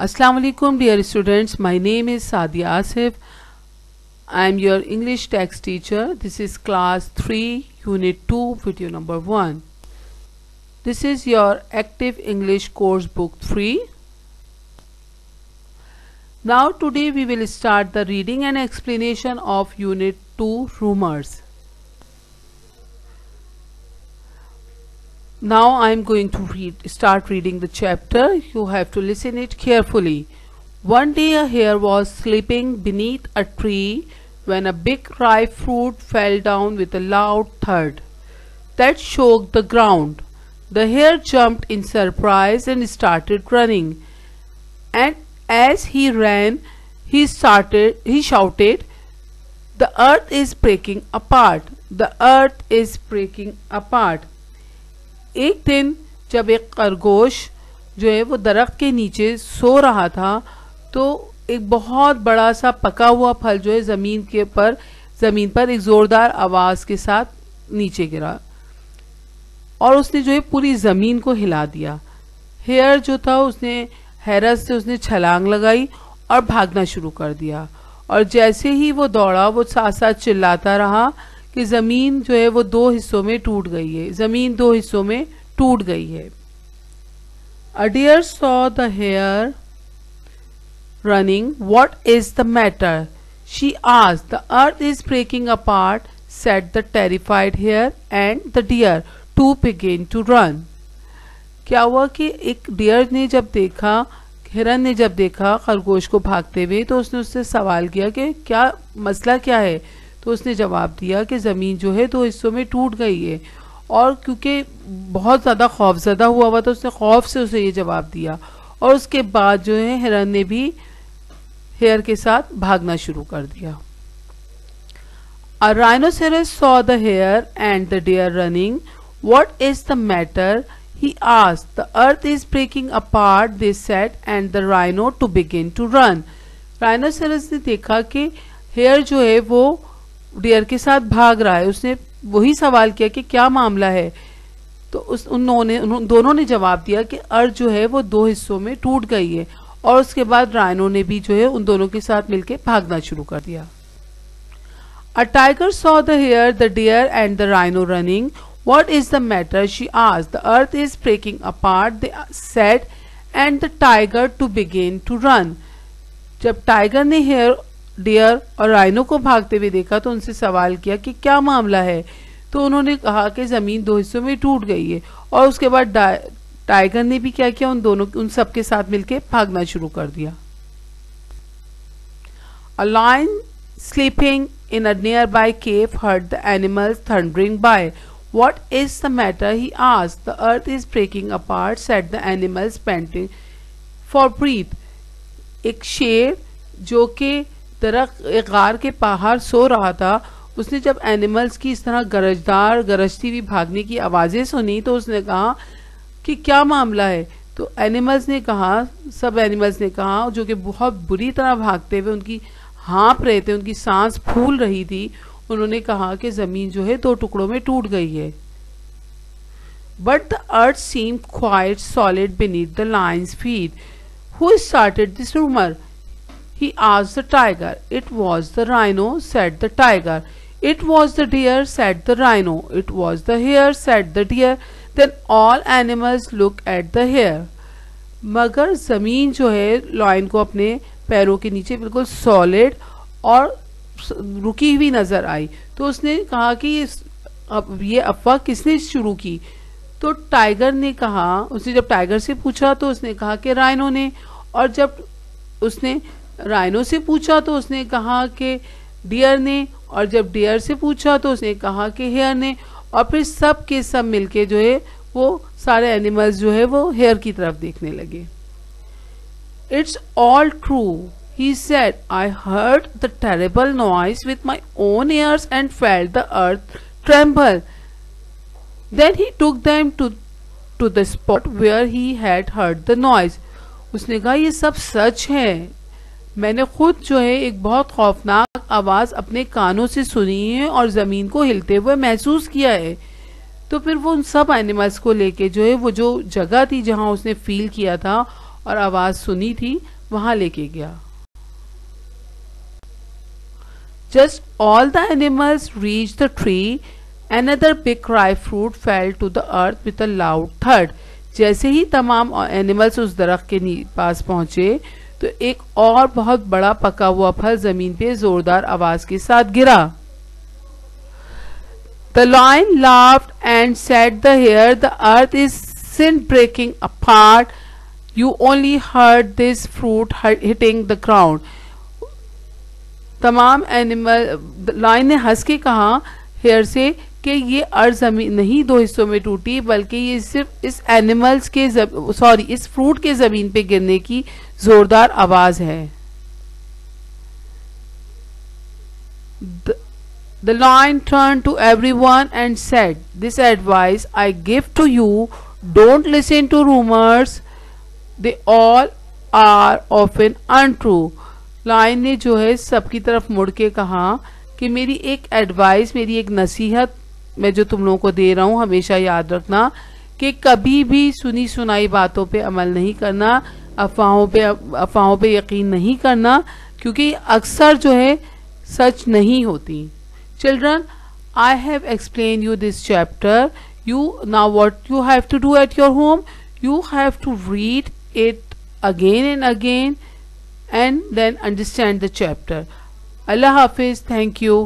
Assalamu alaikum dear students, my name is Sadia Asif. I am your English text teacher. This is class 3 unit 2 video number 1. This is your active English course book 3. Now today we will start the reading and explanation of unit 2 rumors. Now I am going to start reading the chapter. You have to listen it carefully. One day a hare was sleeping beneath a tree when a big ripe fruit fell down with a loud thud that shook the ground. The hare jumped in surprise and started running. And as he ran, he shouted, "The earth is breaking apart! The earth is breaking apart!" एक दिन जब एक खरगोश जो है वो दरख्त के नीचे सो रहा था तो एक बहुत बड़ा सा पका हुआ फल जो है जमीन पर एक जोरदार आवाज के साथ नीचे गिरा और उसने जो है पूरी जमीन को हिला दिया। हेयर जो था उसने हैरत से उसने छलांग लगाई और भागना शुरू कर दिया और जैसे ही वो दौड़ा वो साथ साथ चिल्लाता रहा कि जमीन जो है वो दो हिस्सों में टूट गई है, जमीन दो हिस्सों में टूट गई है। A deer saw the hare running. What is the matter? She asked. The earth is breaking apart, said the terrified hare, and the deer too began to run. क्या हुआ कि एक डियर ने जब देखा, हिरन ने जब देखा खरगोश को भागते हुए तो उसने उससे सवाल किया कि क्या मसला क्या है। तो उसने जवाब दिया कि ज़मीन जो है दो हिस्सों में टूट गई है और क्योंकि बहुत ज़्यादा खौफजदा हुआ था उसने खौफ से उसे ये जवाब दिया और उसके बाद जो है हिरन ने भी हेयर के साथ भागना शुरू कर दिया। A rhinoceros saw the hare and the deer running. What is the matter? He asked. The earth is breaking apart, they said, and the rhino to begin to run. Rhinoceros ने देखा कि hair जो है वो dear के साथ भाग रहा है। उसने वही सवाल किया कि क्या मामला है। तो उन दोनों ने जवाब दिया कि अर्थ जो है वो दो हिस्सों में टूट गई है और उसके बाद राइनो ने भी जो है उन दोनों के साथ मिलकर भागना शुरू कर दिया। A tiger saw the hare, the deer and the rhino running. What is the matter? She asked. The earth is breaking apart, they said, and the tiger to begin to run. जब tiger ने hair, dear और rhino को भागते हुए देखा तो उनसे सवाल किया कि क्या मामला है। तो उन्होंने कहा कि जमीन दो हिस्सों में टूट गई है और उसके बाद टाइगर ने भी क्या किया, उन सब के साथ मिलकर भागना शुरू कर दिया। A lion sleeping in a nearby cave heard the animals thundering by. What is the matter? He asked. The earth is breaking apart, said the animals panting for breath. एक शेर जो कि एक गार के पहाड़ सो रहा था, उसने जब एनिमल्स की इस तरह गरजती हुई भागने की आवाजें सुनी तो उसने कहा कि क्या मामला है। तो सब एनिमल्स ने कहा जो कि बहुत बुरी तरह भागते हुए उनकी हाँप रहे थे, उनकी सांस फूल रही थी, उन्होंने कहा कि जमीन जो है दो टुकड़ों में टूट गई है। But the earth seemed quite solid beneath the lion's feet. Who started this rumor? He asked the tiger. It was the rhino, said the tiger. It was the deer, said the rhino. It was the hare, said the deer. Then all animals looked at the hare. मगर जमीन जो है lion को अपने पैरों के नीचे बिल्कुल सॉलिड और रुकी हुई नजर आई। तो उसने कहा कि ये अफवाह किसने शुरू की। तो टाइगर ने कहा, उसने जब टाइगर से पूछा तो उसने कहा कि राइनो ने, और जब उसने राइनो से पूछा तो उसने कहा कि डियर ने, और जब डियर से पूछा तो उसने कहा कि हेयर ने, और फिर सब के सब मिलके जो है वो सारे एनिमल्स जो है वो हेयर की तरफ देखने लगे। It's all true, he said. I heard the terrible noise with my own ears and felt the earth tremble. Then he took them to the spot where he had heard the noise. उसने कहा ये सब सच है, मैंने खुद जो है एक बहुत खौफनाक आवाज अपने कानों से सुनी है और जमीन को हिलते हुए महसूस किया है। तो फिर वो उन सब एनिमल्स को लेके जो है वो जो जगह थी जहां उसने फील किया था और आवाज सुनी थी वहां लेके गया. Just all the animals reached the tree, another big ripe fruit fell to the earth with a loud thud. जैसे ही तमाम एनिमल्स उस दरख्त के पास पहुंचे तो एक और बहुत बड़ा पका हुआ फल जमीन पे जोरदार आवाज के साथ गिरा. The lion laughed and said, "The hare, the earth isn't breaking apart. You only heard this fruit hitting the ground." तमाम एनिमल लायन ने हंस के कहा हेयर से कि ये अर्थ जमीन नहीं दो हिस्सों में टूटी, बल्कि ये सिर्फ इस एनिमल्स के इस फ्रूट के जमीन पे गिरने की जोरदार आवाज है. The lion turned to everyone and said, "This advice I give to you, don't listen to rumors. They all are often untrue." Lion ने जो है सबकी तरफ मुड़ के कहा कि मेरी एक एडवाइस, मेरी एक नसीहत मैं जो तुम लोगों को दे रहा हूं, हमेशा याद रखना कि कभी भी सुनी सुनाई बातों पे अमल नहीं करना, अफवाहों पे यकीन नहीं करना, क्योंकि अक्सर जो है सच नहीं होती. Children, I have explain you this chapter. You now what you have to do at your home, you have to read it again and again and then understand the chapter. Allah Hafiz. Thank you.